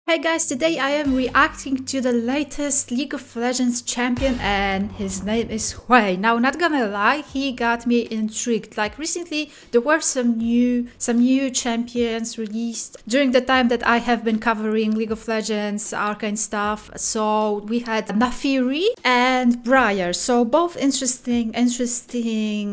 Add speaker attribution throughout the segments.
Speaker 1: Hey guys, today I am reacting to the latest League of Legends champion and his name is Hwei. Now, not gonna lie, he got me intrigued. Like recently there were some new champions released during the time that I have been covering League of Legends Arcane stuff. So we had Naafiri and Briar. So both interesting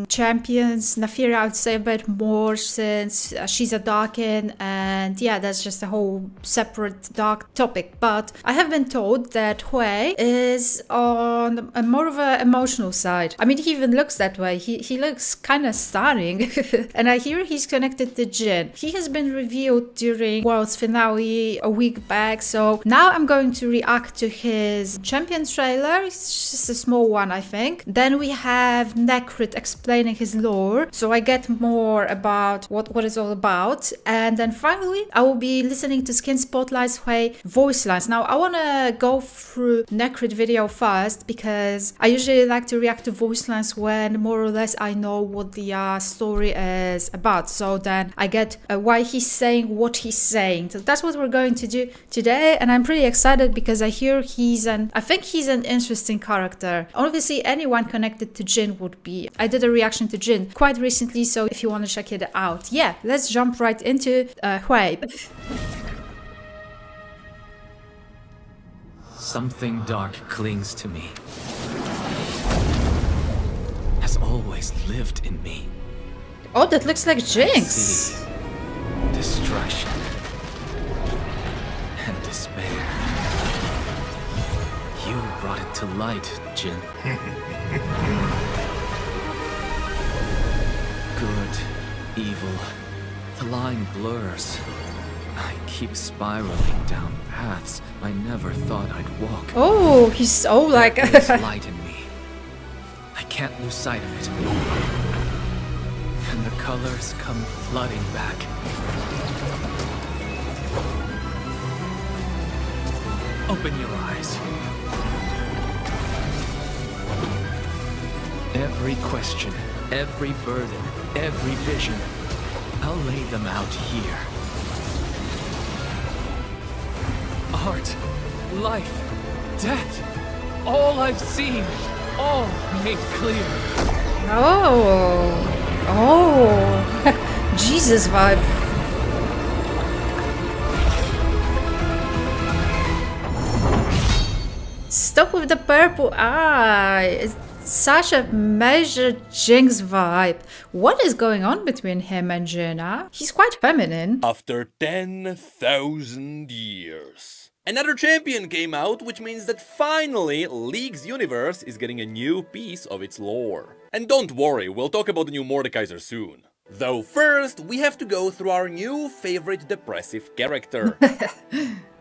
Speaker 1: champions. Naafiri I would say a bit more since she's a Darkin, and yeah, that's just a whole separate topic. But I have been told that Hwei is on a more of an emotional side. I mean, he even looks that way. He looks kind of stunning. And I hear he's connected to Jhin. He has been revealed during World's finale a week back, so now I'm going to react to his champion trailer. It's just a small one, I think. Then we have Necrit explaining his lore, so I get more about what it's all about. And then finally I will be listening to Skin Spotlight's Hwei voice lines. Now I want to go through Necrit video first because I usually like to react to voice lines when more or less I know what the story is about, so then I get why he's saying what he's saying. So that's what we're going to do today, and I'm pretty excited because I hear I think he's an interesting character. Obviously anyone connected to Jhin would be. I did a reaction to Jhin quite recently, so if you want to check it out, yeah, let's jump right into Hwei.
Speaker 2: Something dark clings to me. Has always lived in me.
Speaker 1: Oh, that looks like Jinx.
Speaker 2: See destruction and despair. You brought it to light, Jhin. Good, evil, the line blurs. I keep spiraling down paths I never thought I'd walk.
Speaker 1: Oh, he's so like
Speaker 2: There's light in me. I can't lose sight of it. And the colors come flooding back. Open your eyes. Every question, every burden, every vision, I'll lay them out here. Art, life, death, all I've seen, all made clear.
Speaker 1: Oh, Jesus vibe. Stop with the purple eye. It's such a major Jinx vibe. What is going on between him and Jhin? He's quite feminine.
Speaker 3: After 10,000 years. Another champion came out, which means that finally League's universe is getting a new piece of its lore. And don't worry, we'll talk about the new Mordekaiser soon. Though first, we have to go through our new favorite depressive character.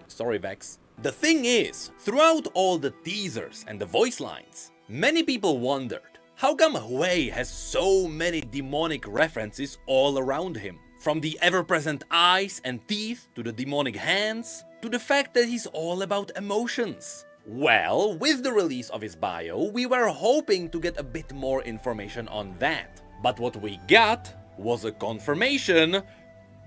Speaker 3: Sorry, Vex. The thing is, throughout all the teasers and the voice lines, many people wondered, how come Hwei has so many demonic references all around him? From the ever-present eyes and teeth, to the demonic hands, to the fact that he's all about emotions. Well, with the release of his bio, we were hoping to get a bit more information on that. But what we got was a confirmation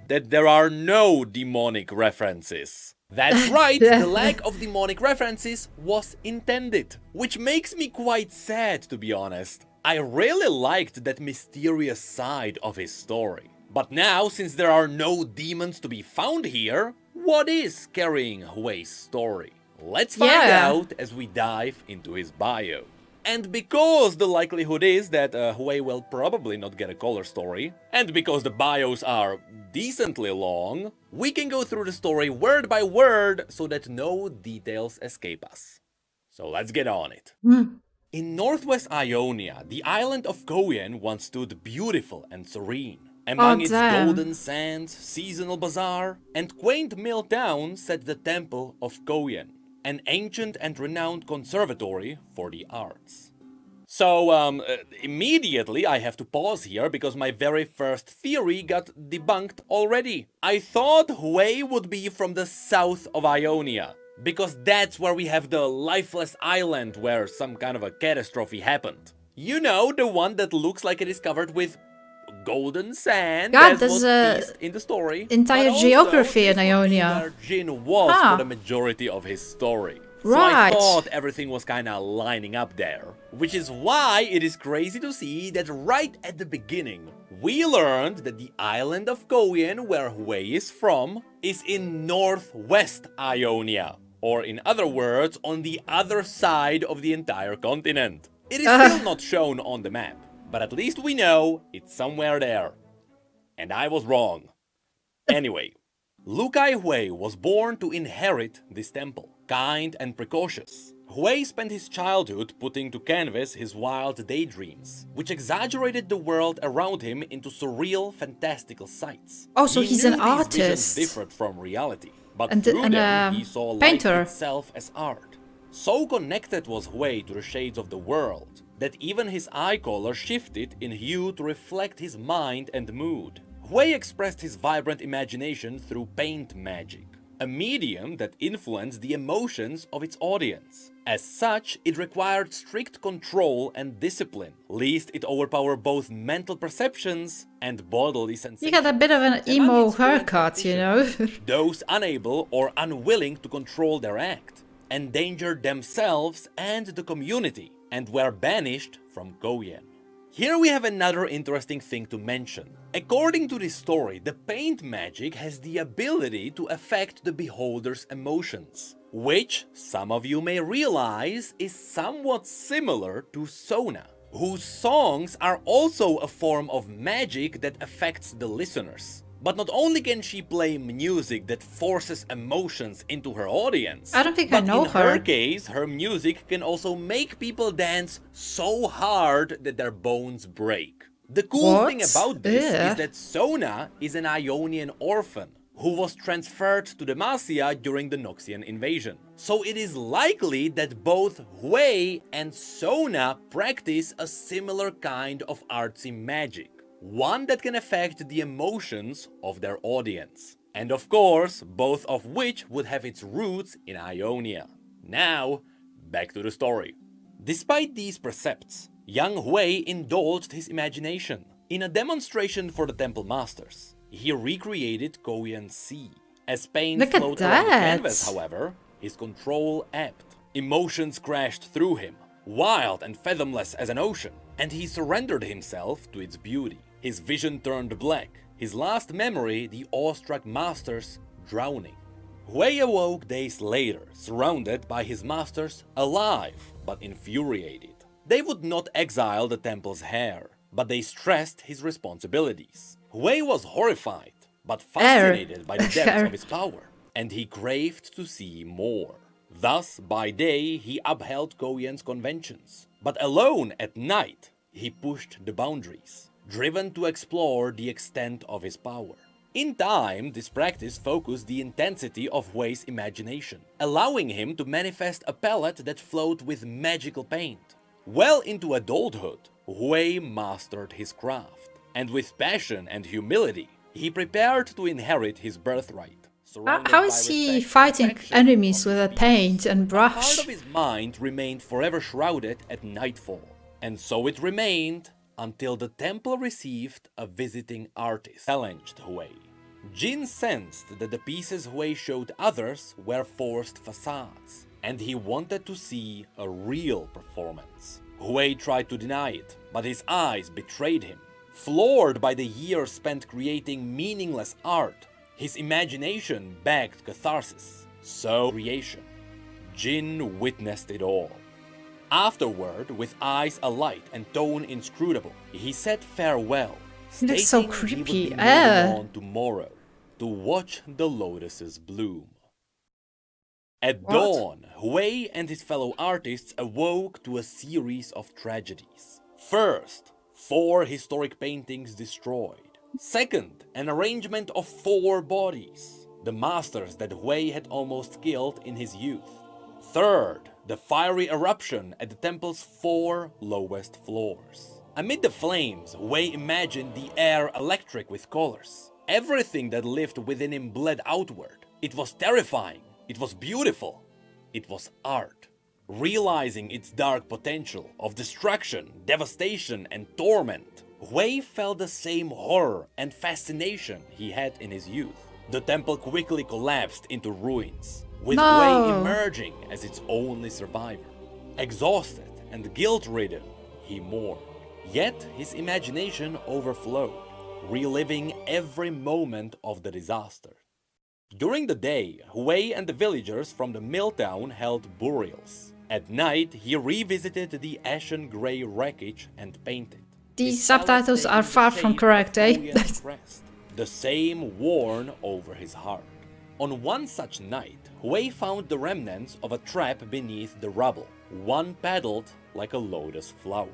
Speaker 3: that there are no demonic references. That's right, the lack of demonic references was intended. Which makes me quite sad, to be honest. I really liked that mysterious side of his story. But now, since there are no demons to be found here, what is carrying Hwei's story? Let's find out as we dive into his bio. And because the likelihood is that Hwei will probably not get a color story, and because the bios are decently long, we can go through the story word by word so that no details escape us. So let's get on it. In northwest Ionia, the island of Koyan once stood beautiful and serene. Among its golden sands, seasonal bazaar, and quaint mill town sat the Temple of Koyan, an ancient and renowned conservatory for the arts. So, immediately I have to pause here because my very first theory got debunked already. I thought Hwei would be from the south of Ionia, because that's where we have the lifeless island where some kind of a catastrophe happened. You know, the one that looks like it is covered with golden sand,
Speaker 1: God,
Speaker 3: as
Speaker 1: there's
Speaker 3: was
Speaker 1: a
Speaker 3: teased in the story.
Speaker 1: entire
Speaker 3: but also,
Speaker 1: geography in
Speaker 3: this would be
Speaker 1: Ionia.
Speaker 3: where Jin was
Speaker 1: Huh.
Speaker 3: for the majority of his story. So I
Speaker 1: Right.
Speaker 3: thought everything was kinda lining up there. Which is why it is crazy to see that right at the beginning, we learned that the island of Koyan, where Hui is from, is in northwest Ionia. Or in other words, on the other side of the entire continent. It is still not shown on the map, but at least we know it's somewhere there. And I was wrong. Anyway, Lu Kai-hui was born to inherit this temple. Kind and precautious, Hui spent his childhood putting to canvas his wild daydreams, which exaggerated the world around him into surreal, fantastical sights.
Speaker 1: Oh, so
Speaker 3: He
Speaker 1: he's
Speaker 3: knew
Speaker 1: an
Speaker 3: these visions
Speaker 1: artist.
Speaker 3: differed from reality, but
Speaker 1: And-
Speaker 3: through
Speaker 1: and
Speaker 3: them
Speaker 1: a
Speaker 3: he saw life
Speaker 1: painter.
Speaker 3: itself as art. So connected was Hui to the shades of the world, that even his eye color shifted in hue to reflect his mind and mood. Hui expressed his vibrant imagination through paint magic, a medium that influenced the emotions of its audience. As such, it required strict control and discipline, lest it overpower both mental perceptions and bodily sensations.
Speaker 1: You got a bit of an
Speaker 3: Among
Speaker 1: emo
Speaker 3: its current
Speaker 1: haircut, you know?
Speaker 3: those unable or unwilling to control their act endangered themselves and the community and were banished from Koyan. Here we have another interesting thing to mention. According to this story, the paint magic has the ability to affect the beholder's emotions, which some of you may realize is somewhat similar to Sona, whose songs are also a form of magic that affects the listeners. But not only can she play music that forces emotions into her audience,
Speaker 1: I don't think I
Speaker 3: but
Speaker 1: know
Speaker 3: in her
Speaker 1: her.
Speaker 3: case, her music can also make people dance so hard that their bones break. The cool thing
Speaker 1: What?
Speaker 3: about this
Speaker 1: Yeah.
Speaker 3: is that Sona is an Ionian orphan who was transferred to Demacia during the Noxian invasion. So it is likely that both Hui and Sona practice a similar kind of artsy magic. One that can affect the emotions of their audience. And of course, both of which would have its roots in Ionia. Now, back to the story. Despite these precepts, young Hui indulged his imagination. In a demonstration for the Temple Masters, he recreated Koyan Sea. As paint
Speaker 1: Look at
Speaker 3: flowed around the
Speaker 1: that.
Speaker 3: canvas, however, his control ebbed. Emotions crashed through him, wild and fathomless as an ocean, and he surrendered himself to its beauty. His vision turned black, his last memory the awestruck masters drowning. Hui awoke days later, surrounded by his masters, alive but infuriated. They would not exile the temple's heir, but they stressed his responsibilities. Hui was horrified, but fascinated by the depth of his power, and he craved to see more. Thus, by day, he upheld Koyan's conventions, but alone at night, he pushed the boundaries, driven to explore the extent of his power. In time, this practice focused the intensity of Hui's imagination, allowing him to manifest a palette that flowed with magical paint. Well into adulthood, Hui mastered his craft, and with passion and humility, he prepared to inherit his birthright. surrounded
Speaker 1: How
Speaker 3: by
Speaker 1: is he
Speaker 3: respect and
Speaker 1: fighting
Speaker 3: affection
Speaker 1: enemies
Speaker 3: of
Speaker 1: with
Speaker 3: his
Speaker 1: a
Speaker 3: peers.
Speaker 1: paint and
Speaker 3: Part
Speaker 1: brush?
Speaker 3: of his mind remained forever shrouded at nightfall, and so it remained until the temple received a visiting artist challenged Hui. Jin sensed that the pieces Hui showed others were forced facades, and he wanted to see a real performance. Hui tried to deny it, but his eyes betrayed him. Floored by the years spent creating meaningless art, his imagination begged catharsis, so creation. Jin witnessed it all. Afterward, with eyes alight and tone inscrutable, he said farewell,
Speaker 1: He looks so
Speaker 3: stating he would
Speaker 1: creepy.
Speaker 3: be moving on tomorrow to watch the lotuses bloom. At
Speaker 1: What?
Speaker 3: dawn, Hui and his fellow artists awoke to a series of tragedies. First, 4 historic paintings destroyed. Second, an arrangement of 4 bodies, the masters that Hui had almost killed in his youth. Third, the fiery eruption at the temple's 4 lowest floors. Amid the flames, Hui imagined the air electric with colors. Everything that lived within him bled outward. It was terrifying. It was beautiful. It was art. Realizing its dark potential of destruction, devastation, and torment, Hui felt the same horror and fascination he had in his youth. The temple quickly collapsed into ruins, with Hui emerging as its only survivor. Exhausted and guilt-ridden, he mourned. Yet his imagination overflowed, reliving every moment of the disaster. During the day, Hui and the villagers from the mill town held burials. At night, he revisited the ashen grey wreckage and painted.
Speaker 1: These subtitles are far from correct, eh?
Speaker 3: The same worn over his heart. On one such night, Hui found the remnants of a trap beneath the rubble. One petaled like a lotus flower.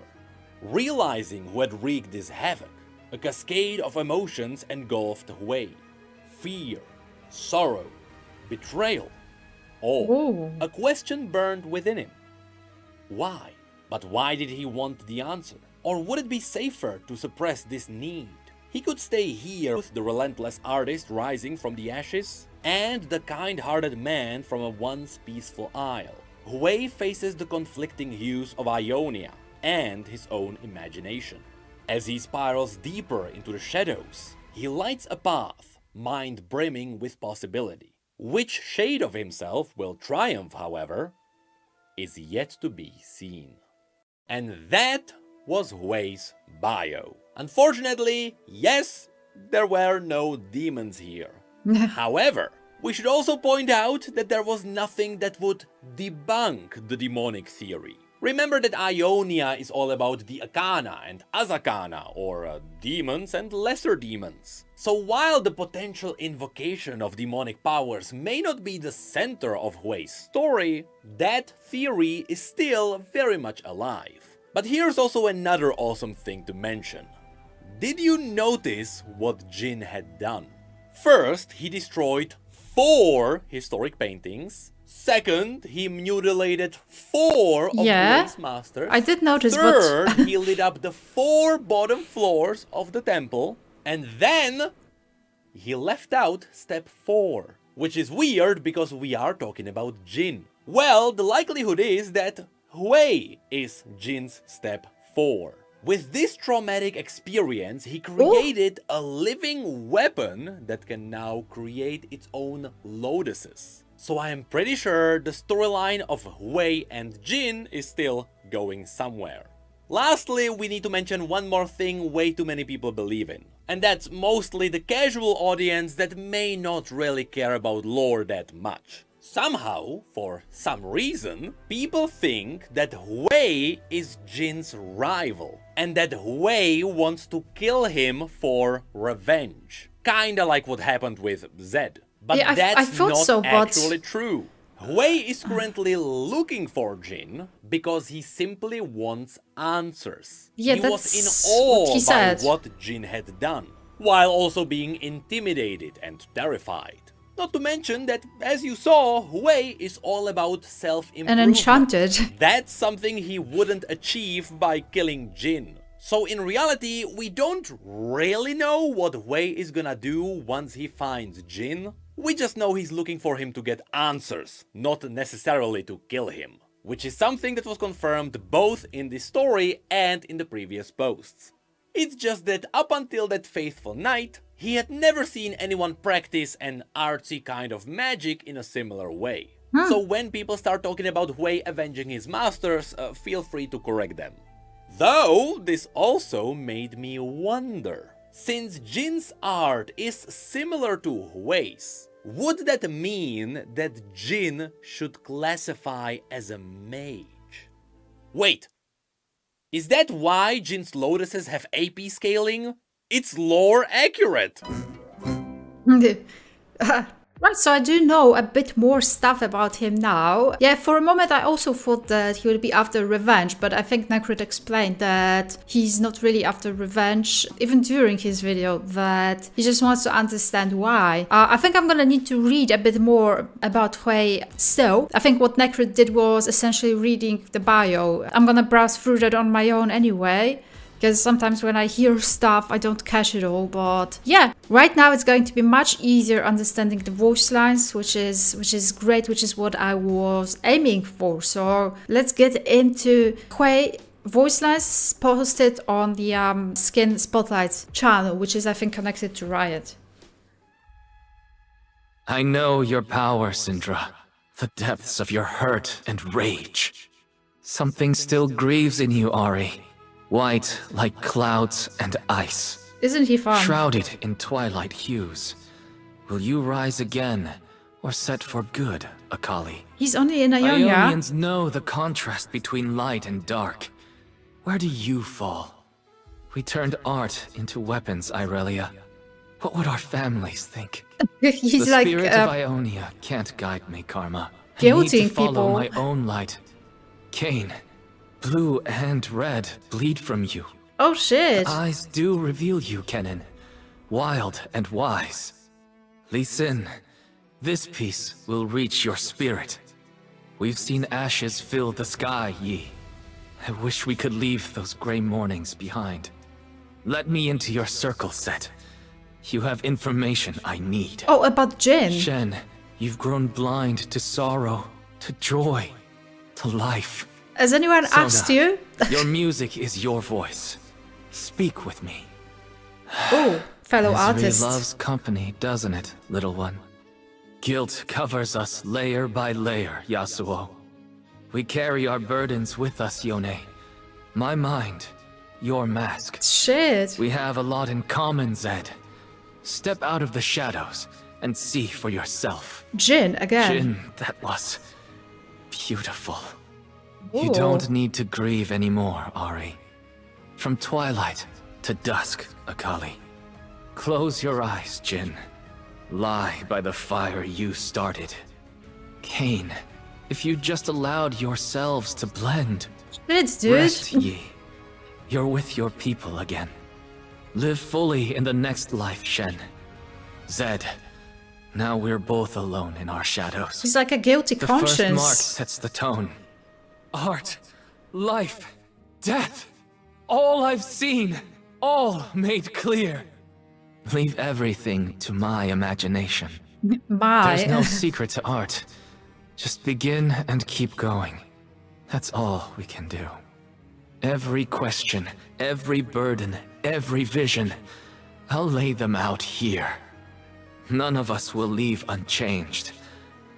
Speaker 3: Realizing who had wreaked this havoc, a cascade of emotions engulfed Hui. Fear, sorrow, betrayal, all.
Speaker 1: Ooh.
Speaker 3: A question burned within him. Why? But why did he want the answer? Or would it be safer to suppress this need? He could stay here with the relentless artist rising from the ashes, and the kind-hearted man from a once peaceful isle. Hui faces the conflicting hues of Ionia and his own imagination. As he spirals deeper into the shadows, he lights a path, mind brimming with possibility. Which shade of himself will triumph, however, is yet to be seen. And that was Hui's bio. Unfortunately, yes, there were no demons here. However, we should also point out that there was nothing that would debunk the demonic theory. Remember that Ionia is all about the Akana and Azakana, or demons and lesser demons. So while the potential invocation of demonic powers may not be the center of Hui's story, that theory is still very much alive. But here's also another awesome thing to mention. Did you notice what Jin had done? First, he destroyed 4 historic paintings. Second, he mutilated 4 of Hui's masters.
Speaker 1: I did notice.
Speaker 3: Third, he lit up the 4 bottom floors of the temple. And then he left out step 4, which is weird because we are talking about Jin. Well, the likelihood is that Hui is Jin's step 4. With this traumatic experience, he created a living weapon that can now create its own lotuses. So I am pretty sure the storyline of Hui and Jin is still going somewhere. Lastly, we need to mention one more thing way too many people believe in. And that's mostly the casual audience that may not really care about lore that much. Somehow, for some reason, people think that Hui is Jin's rival, and that Hui wants to kill him for revenge. Kinda like what happened with Zed. But
Speaker 1: yeah,
Speaker 3: that's not actually true. Hui is currently looking for Jin because he simply wants answers.
Speaker 1: Yeah,
Speaker 3: he was in awe by what Jin had done, while also being intimidated and terrified. Not to mention that, as you saw, Hui is all about self-improvement.
Speaker 1: And enchanted.
Speaker 3: That's something he wouldn't achieve by killing Jin. So in reality, we don't really know what Hui is gonna do once he finds Jin. We just know he's looking for him to get answers, not necessarily to kill him. Which is something that was confirmed both in this story and in the previous posts. It's just that up until that fateful night, he had never seen anyone practice an artsy kind of magic in a similar way. So when people start talking about Hui avenging his masters, feel free to correct them. Though, this also made me wonder. Since Jin's art is similar to Hui's, would that mean that Jin should classify as a mage? Wait, is that why Jin's lotuses have AP scaling? It's lore accurate!
Speaker 1: Right, so I do know a bit more stuff about him now. Yeah, for a moment I also thought that he would be after revenge, but I think Necrit explained that he's not really after revenge, even during his video, that he just wants to understand why. I think I'm gonna need to read a bit more about Hui. So, I think what Necrit did was essentially reading the bio. I'm gonna browse through that on my own anyway, because sometimes when I hear stuff, I don't catch it all. But yeah, right now it's going to be much easier understanding the voice lines, which is great, which is what I was aiming for. So let's get into Hui voice lines posted on the Skin Spotlight channel, which is, I think, connected to Riot.
Speaker 2: I know your power, Syndra. The depths of your hurt and rage. Something still grieves in you, Ari. White like clouds and ice.
Speaker 1: Isn't he fun?
Speaker 2: Shrouded in twilight hues. Will you rise again, or set for good, Akali?
Speaker 1: He's only in Ionia.
Speaker 2: Ionians know the contrast between light and dark. Where do you fall? We turned art into weapons, Irelia. What would our families think?
Speaker 1: He's
Speaker 2: the
Speaker 1: like
Speaker 2: spirit of Ionia can't guide me, Karma. I need
Speaker 1: guilting
Speaker 2: to follow
Speaker 1: people.
Speaker 2: my own light. Kain, blue and red bleed from you.
Speaker 1: Oh shit.
Speaker 2: Eyes do reveal you, Kennen. Wild and wise. Lee Sin, this piece will reach your spirit. We've seen ashes fill the sky, Yi. I wish we could leave those gray mornings behind. Let me into your circle, Set. You have information I need.
Speaker 1: Oh, about Jin.
Speaker 2: Shen, you've grown blind to sorrow, to joy, to life.
Speaker 1: Has anyone
Speaker 2: Sona,
Speaker 1: asked you?
Speaker 2: Your music is your voice. Speak with me.
Speaker 1: Oh, fellow
Speaker 2: Misery
Speaker 1: artist.
Speaker 2: loves company, doesn't it, little one? Guilt covers us layer by layer, Yasuo. We carry our burdens with us, Yone. My mind, your mask.
Speaker 1: Shit.
Speaker 2: We have a lot in common, Zed. Step out of the shadows and see for yourself.
Speaker 1: Jin again.
Speaker 2: Jin, that was beautiful.
Speaker 1: Ooh.
Speaker 2: You don't need to grieve anymore, Ari. From twilight to dusk, Akali. Close your eyes, Jin. Lie by the fire you started. Kain, if you just allowed yourselves to blend.
Speaker 1: Shit, dude.
Speaker 2: Rest, Yi. You're with your people again. Live fully in the next life, Shen. Zed, now we're both alone in our shadows.
Speaker 1: He's like a guilty
Speaker 2: The
Speaker 1: conscience.
Speaker 2: first mark sets the tone. Art, life, death. All I've seen, all made clear. Leave everything to my imagination. There's no
Speaker 1: My.
Speaker 2: secret to art. Just begin and keep going. That's all we can do. Every question, every burden, every vision, I'll lay them out here. None of us will leave unchanged.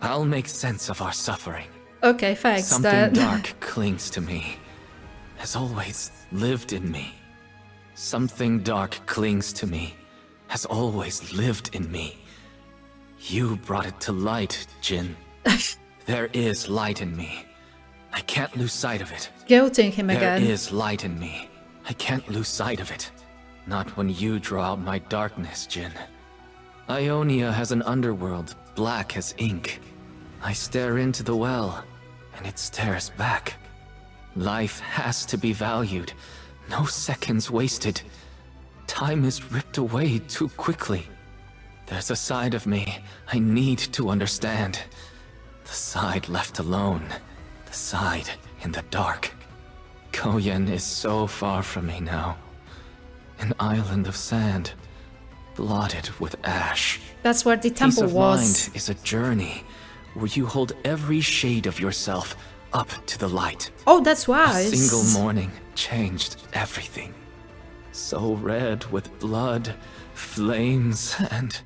Speaker 2: I'll make sense of our suffering.
Speaker 1: Okay, thanks.
Speaker 2: Something
Speaker 1: then.
Speaker 2: dark clings to me. Has always lived in me. Something dark clings to me. Has always lived in me. You brought it to light, Jin. There is light in me. I can't lose sight of it.
Speaker 1: Guilting him
Speaker 2: There
Speaker 1: again.
Speaker 2: is light in me. I can't lose sight of it. Not when you draw out my darkness, Jin. Ionia has an underworld black as ink. I stare into the well, and it stares back. Life has to be valued. No seconds wasted. Time is ripped away too quickly. There's a side of me I need to understand. The side left alone. The side in the dark. Koyen is so far from me now. An island of sand, blotted with ash.
Speaker 1: That's where the
Speaker 2: Peace
Speaker 1: temple
Speaker 2: of
Speaker 1: was.
Speaker 2: mind is a journey where you hold every shade of yourself up to the light.
Speaker 1: Oh, that's
Speaker 2: A
Speaker 1: wise.
Speaker 2: single morning changed everything. So red with blood, flames, and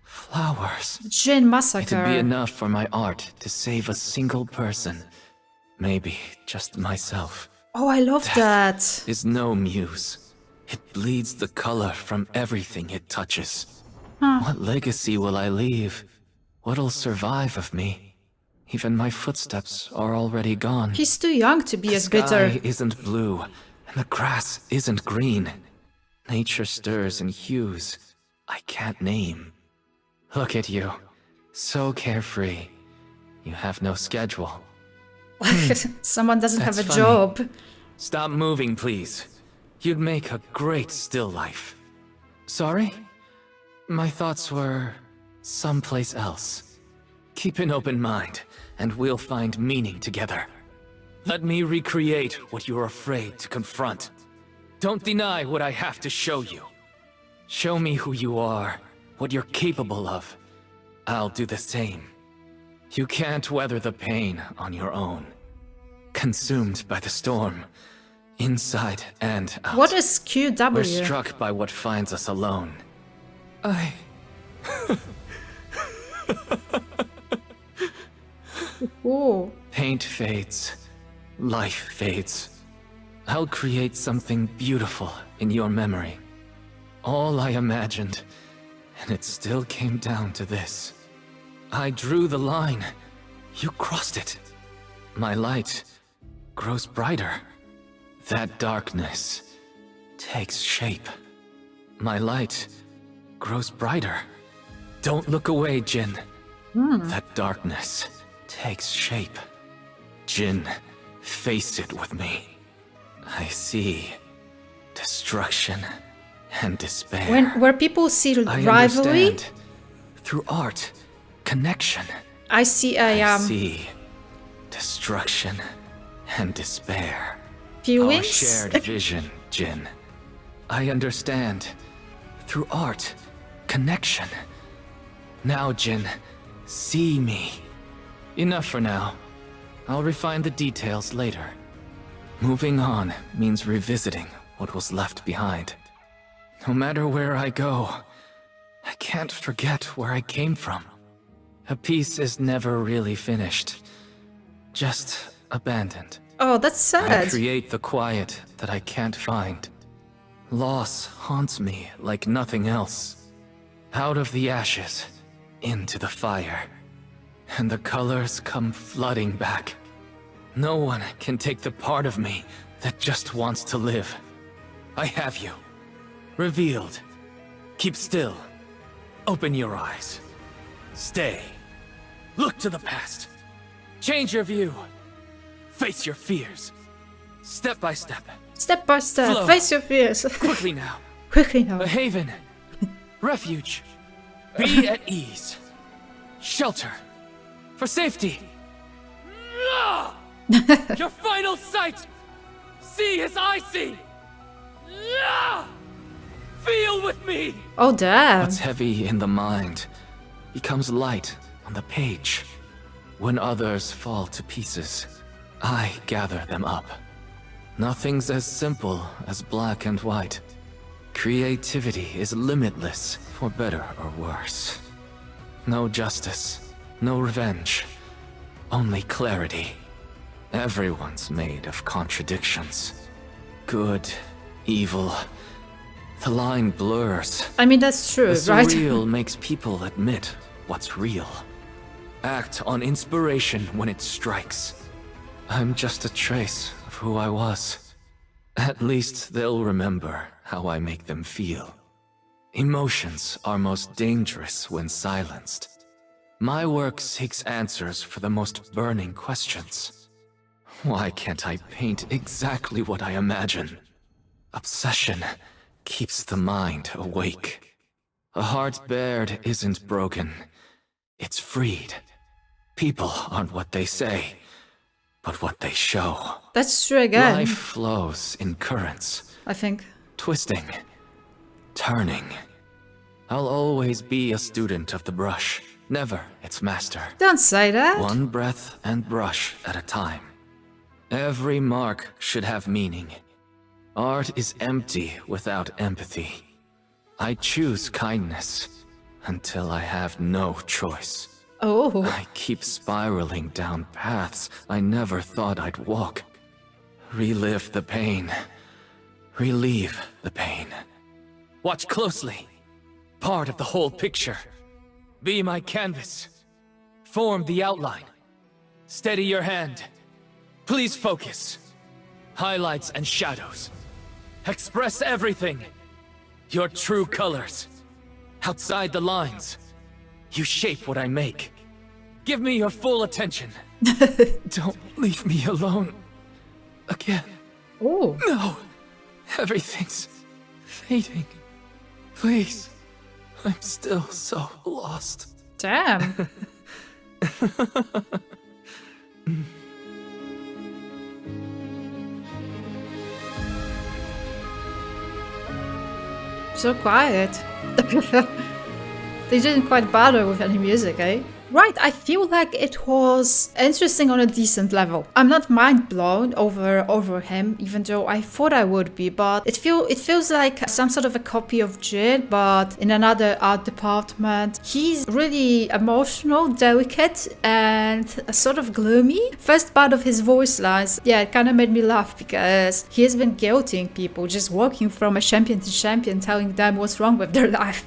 Speaker 2: flowers.
Speaker 1: Jin
Speaker 2: It'd
Speaker 1: massacre.
Speaker 2: be enough for my art to save a single person. Maybe just myself.
Speaker 1: Oh, I love that.
Speaker 2: Is no muse. It bleeds the color from everything it touches.
Speaker 1: Huh.
Speaker 2: What legacy will I leave? What'll survive of me? Even my footsteps are already gone.
Speaker 1: He's too young to be
Speaker 2: The
Speaker 1: as bitter.
Speaker 2: sky isn't blue, and the grass isn't green. Nature stirs in hues I can't name. Look at you, so carefree. You have no schedule.
Speaker 1: Someone doesn't have a
Speaker 2: That's funny.
Speaker 1: job.
Speaker 2: Stop moving, please. You'd make a great still life. Sorry? My thoughts were someplace else. Keep an open mind, and we'll find meaning together. Let me recreate what you're afraid to confront. Don't deny what I have to show you. Show me who you are, what you're capable of. I'll do the same. You can't weather the pain on your own. Consumed by the storm, inside and out.
Speaker 1: What is QW?
Speaker 2: We're struck by what finds us alone.
Speaker 1: Ooh.
Speaker 2: Paint fades. Life fades. I'll create something beautiful in your memory. All I imagined, and it still came down to this. I drew the line. You crossed it. My light grows brighter. That darkness takes shape. My light grows brighter. Don't look away, Jin. That darkness takes shape. Jin, face it with me. I see destruction and despair.
Speaker 1: Where people see
Speaker 2: I
Speaker 1: rivalry,
Speaker 2: understand. Through art, connection.
Speaker 1: I see
Speaker 2: I see destruction and despair.
Speaker 1: few
Speaker 2: Our
Speaker 1: wings.
Speaker 2: shared vision, Jin. I understand. Through art, connection. Now, Jin, see me. Enough for now. I'll refine the details later. Moving on means revisiting what was left behind. No matter where I go, I can't forget where I came from. A piece is never really finished. Just abandoned.
Speaker 1: Oh, that's
Speaker 2: I
Speaker 1: sad.
Speaker 2: create the quiet that I can't find. Loss haunts me like nothing else. Out of the ashes, into the fire. And the colors come flooding back. No one can take the part of me that just wants to live. I have you. Revealed. Keep still. Open your eyes. Stay. Look to the past. Change your view. Face your fears. Step by step.
Speaker 1: Step by step,
Speaker 2: Flow.
Speaker 1: face your fears.
Speaker 2: Quickly now.
Speaker 1: Quickly now.
Speaker 2: A haven. Refuge. Be at ease. Shelter. For safety. Your final sight. See as I see. Feel with me.
Speaker 1: Oh, damn.
Speaker 2: What's heavy in the mind becomes light on the page. When others fall to pieces, I gather them up. Nothing's as simple as black and white. Creativity is limitless, for better or worse. No justice, no revenge, only clarity. Everyone's made of contradictions. Good, evil. The line blurs.
Speaker 1: I mean, that's true,
Speaker 2: The
Speaker 1: right?
Speaker 2: surreal makes people admit what's real. Act on inspiration when it strikes. I'm just a trace of who I was. At least they'll remember how I make them feel. Emotions are most dangerous when silenced. My work seeks answers for the most burning questions. Why can't I paint exactly what I imagine? Obsession keeps the mind awake. A heart bared isn't broken. It's freed. People aren't what they say, but what they show.
Speaker 1: That's true again,
Speaker 2: Life flows in currents,
Speaker 1: I think.
Speaker 2: twisting, turning. I'll always be a student of the brush, never its master.
Speaker 1: Don't say that.
Speaker 2: One breath and brush at a time. Every mark should have meaning. Art is empty without empathy. I choose kindness until I have no choice.
Speaker 1: Oh,
Speaker 2: I keep spiraling down paths I never thought I'd walk. Relive the pain. Relieve the pain. Watch closely. Part of the whole picture. Be my canvas. Form the outline. Steady your hand. Please focus. Highlights and shadows. Express everything. Your true colors. Outside the lines. You shape what I make. Give me your full attention. Don't leave me alone. Again.
Speaker 1: oh,
Speaker 2: No. Everything's fading. Please. I'm still so lost.
Speaker 1: damn. So quiet. They didn't quite bother with any music, eh? Right, I feel like it was interesting on a decent level. I'm not mind blown over him, even though I thought I would be, but it feels like some sort of a copy of Jin, but in another art department. He's really emotional, delicate, and sort of gloomy. First part of his voice lines, yeah, it kind of made me laugh because he has been guilting people, just walking from a champion to champion, telling them what's wrong with their life.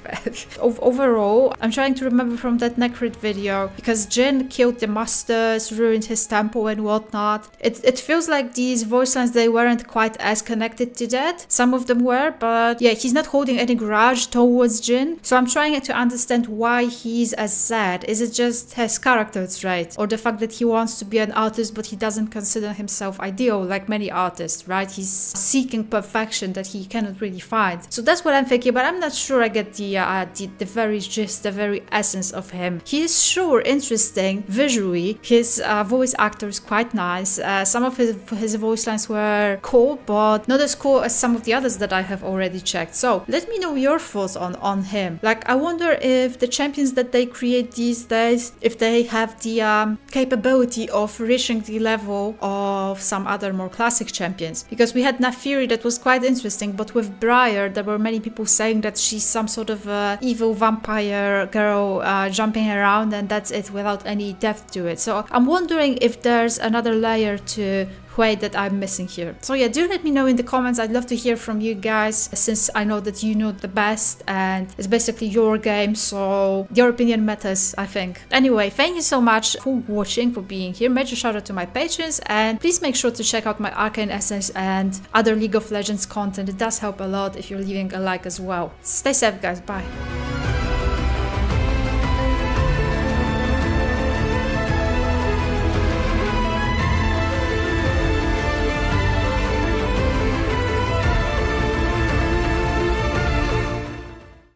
Speaker 1: Overall, I'm trying to remember from that Necrit video, because Jin killed the masters, ruined his temple and whatnot. It feels like these voice lines, they weren't quite as connected to that. Some of them were, but yeah, he's not holding any grudge towards Jin. So I'm trying to understand why he's as sad. Is it just his character trait, or the fact that he wants to be an artist but he doesn't consider himself ideal like many artists, right? He's seeking perfection that he cannot really find. So that's what I'm thinking, but I'm not sure I get the very gist, the very essence of him. He is sure interesting visually. His voice actor is quite nice. Some of his voice lines were cool, but not as cool as some of the others that I have already checked. So let me know your thoughts on him. Like, I wonder if the champions that they create these days, if they have the capability of reaching the level of some other more classic champions. Because we had Naafiri that was quite interesting, but with Briar there were many people saying that she's some sort of evil vampire girl jumping around and that's it, without any depth to it. So I'm wondering if there's another layer to Hui that I'm missing here. So yeah, do let me know in the comments. I'd love to hear from you guys, since I know that you know the best and it's basically your game, so your opinion matters, I think. Anyway, thank you so much for watching, for being here. Major shout out to my patrons, and please make sure to check out my Arcane essays and other League of Legends content. It does help a lot if you're leaving a like as well. Stay safe guys, bye.